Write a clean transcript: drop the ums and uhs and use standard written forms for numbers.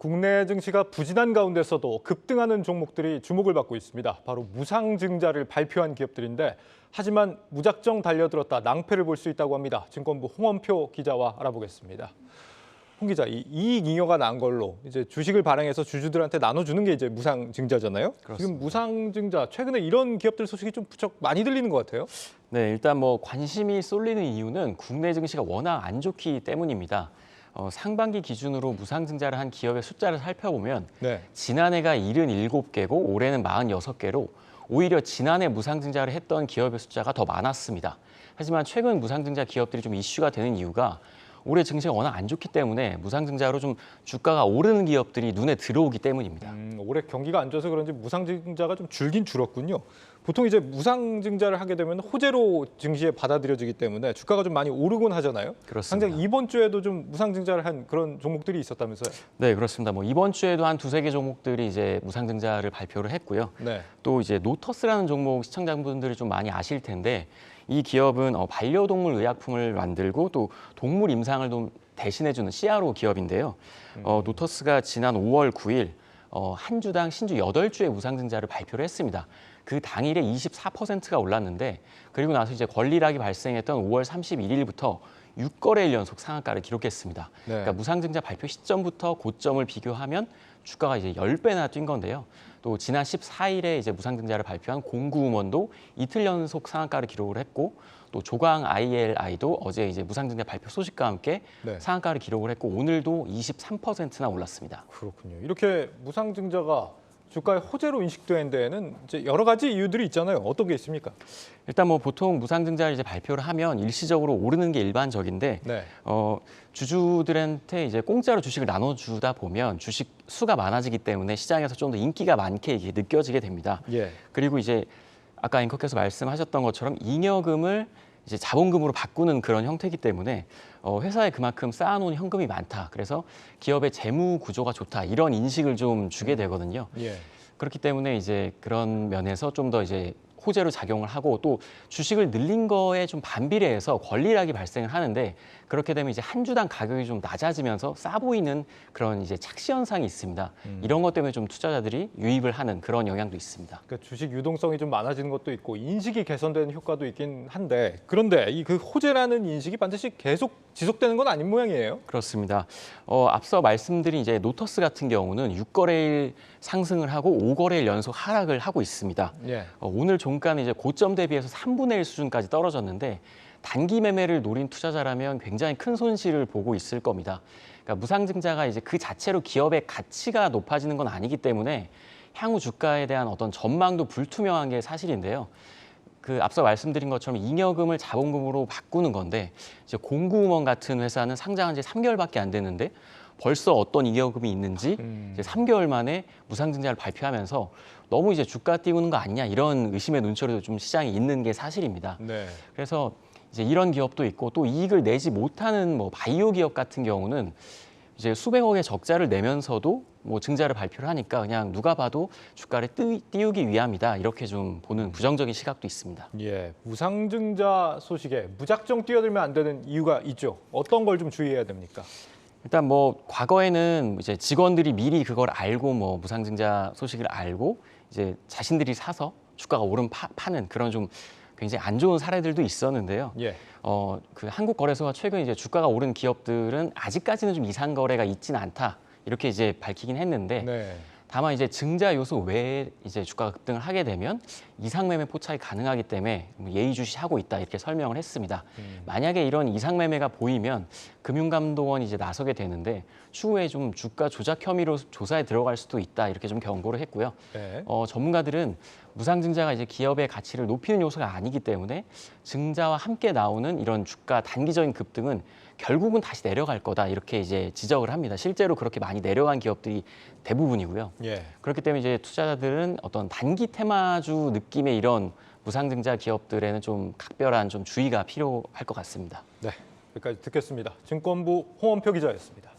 국내 증시가 부진한 가운데서도 급등하는 종목들이 주목을 받고 있습니다. 바로 무상증자를 발표한 기업들인데 하지만 무작정 달려들었다 낭패를 볼 수 있다고 합니다. 증권부 홍원표 기자와 알아보겠습니다. 홍 기자, 이 이익 잉여가 난 걸로 이제 주식을 발행해서 주주들한테 나눠주는 게 이제 무상증자잖아요. 그렇습니다. 지금 무상증자 최근에 이런 기업들 소식이 좀 부쩍 많이 들리는 것 같아요. 네, 일단 관심이 쏠리는 이유는 국내 증시가 워낙 안 좋기 때문입니다. 상반기 기준으로 무상증자를 한 기업의 숫자를 살펴보면 네. 지난해가 77개고 올해는 46개로 오히려 지난해 무상증자를 했던 기업의 숫자가 더 많았습니다. 하지만 최근 무상증자 기업들이 좀 이슈가 되는 이유가 올해 증시가 워낙 안 좋기 때문에 무상증자로 좀 주가가 오르는 기업들이 눈에 들어오기 때문입니다. 올해 경기가 안 좋아서 그런지 무상증자가 좀 줄긴 줄었군요. 보통 이제 무상증자를 하게 되면 호재로 증시에 받아들여지기 때문에 주가가 좀 많이 오르곤 하잖아요. 그렇습니다. 당장 이번 주에도 좀 무상증자를 한 그런 종목들이 있었다면서요? 네, 그렇습니다. 이번 주에도 한 두세 개 종목들이 이제 무상증자를 발표를 했고요. 네. 또 이제 노터스라는 종목 시청자분들이 좀 많이 아실 텐데 이 기업은 반려동물 의약품을 만들고 또 동물 임상을 좀 대신해주는 CRO 기업인데요. 노터스가 지난 5월 9일 한 주당 신주 8주의 무상증자를 발표를 했습니다. 그 당일에 24%가 올랐는데 그리고 나서 이제 권리락이 발생했던 5월 31일부터 6거래일 연속 상한가를 기록했습니다. 네. 그러니까 무상증자 발표 시점부터 고점을 비교하면 주가가 이제 10배나 뛴 건데요. 또 지난 14일에 이제 무상증자를 발표한 공구음원도 이틀 연속 상한가를 기록을 했고 또 조강 ILI도 어제 이제 무상증자 발표 소식과 함께 네. 상한가를 기록을 했고 오늘도 23%나 올랐습니다. 그렇군요. 이렇게 무상증자가 주가의 호재로 인식된 데에는 이제 여러 가지 이유들이 있잖아요. 어떤 게 있습니까? 일단 보통 무상증자를 이제 발표를 하면 일시적으로 오르는 게 일반적인데 네. 주주들한테 이제 공짜로 주식을 나눠주다 보면 주식 수가 많아지기 때문에 시장에서 좀 더 인기가 많게 이게 느껴지게 됩니다. 예. 그리고 이제 아까 앵커께서 말씀하셨던 것처럼 잉여금을 이제 자본금으로 바꾸는 그런 형태이기 때문에 회사에 그만큼 쌓아놓은 현금이 많다. 그래서 기업의 재무 구조가 좋다. 이런 인식을 좀 주게 되거든요. 예. 그렇기 때문에 이제 그런 면에서 좀 더 이제 호재로 작용을 하고 또 주식을 늘린 거에 좀 반비례해서 권리락이 발생을 하는데 그렇게 되면 이제 한 주당 가격이 좀 낮아지면서 싸 보이는 그런 이제 착시 현상이 있습니다. 이런 것 때문에 좀 투자자들이 유입을 하는 그런 영향도 있습니다. 그러니까 주식 유동성이 좀 많아지는 것도 있고 인식이 개선되는 효과도 있긴 한데 그런데 이 그 호재라는 인식이 반드시 계속 지속되는 건 아닌 모양이에요. 그렇습니다. 앞서 말씀드린 이제 노터스 같은 경우는 6거래일 상승을 하고 5거래일 연속 하락을 하고 있습니다. 예. 오늘 종가는 이제 고점 대비해서 3분의 1 수준까지 떨어졌는데 단기 매매를 노린 투자자라면 굉장히 큰 손실을 보고 있을 겁니다. 그러니까 무상증자가 이제 그 자체로 기업의 가치가 높아지는 건 아니기 때문에 향후 주가에 대한 어떤 전망도 불투명한 게 사실인데요. 그 앞서 말씀드린 것처럼 잉여금을 자본금으로 바꾸는 건데 이제 공구음원 같은 회사는 상장한 지 3개월밖에 안 됐는데 벌써 어떤 잉여금이 있는지 이제 3개월 만에 무상증자를 발표하면서 너무 이제 주가 띄우는 거 아니냐 이런 의심의 눈초리도 좀 시장에 있는 게 사실입니다. 네. 그래서 이제 이런 기업도 있고 또 이익을 내지 못하는 바이오 기업 같은 경우는 이제 수백억의 적자를 내면서도 증자를 발표를 하니까 그냥 누가 봐도 주가를 띄우기 위함이다 이렇게 좀 보는 부정적인 시각도 있습니다. 예. 무상증자 소식에 무작정 뛰어들면 안 되는 이유가 있죠. 어떤 걸 좀 주의해야 됩니까? 일단 과거에는 이제 직원들이 미리 그걸 알고 무상증자 소식을 알고 이제 자신들이 사서 주가가 오른 파는 그런 좀 굉장히 안 좋은 사례들도 있었는데요. 예. 그 한국거래소가 최근 이제 주가가 오른 기업들은 아직까지는 좀 이상 거래가 있지는 않다 이렇게 이제 밝히긴 했는데 네. 다만 이제 증자 요소 외에 이제 주가가 급등을 하게 되면 이상 매매 포착이 가능하기 때문에 예의주시하고 있다 이렇게 설명을 했습니다. 만약에 이런 이상 매매가 보이면 금융감독원이 이제 나서게 되는데 추후에 좀 주가 조작 혐의로 조사에 들어갈 수도 있다 이렇게 좀 경고를 했고요. 네. 전문가들은 무상증자가 이제 기업의 가치를 높이는 요소가 아니기 때문에 증자와 함께 나오는 이런 주가 단기적인 급등은 결국은 다시 내려갈 거다 이렇게 이제 지적을 합니다. 실제로 그렇게 많이 내려간 기업들이 대부분이고요. 예. 그렇기 때문에 이제 투자자들은 어떤 단기 테마주 느낌의 이런 무상증자 기업들에는 좀 각별한 좀 주의가 필요할 것 같습니다. 네. 여기까지 듣겠습니다. 증권부 홍원표 기자였습니다.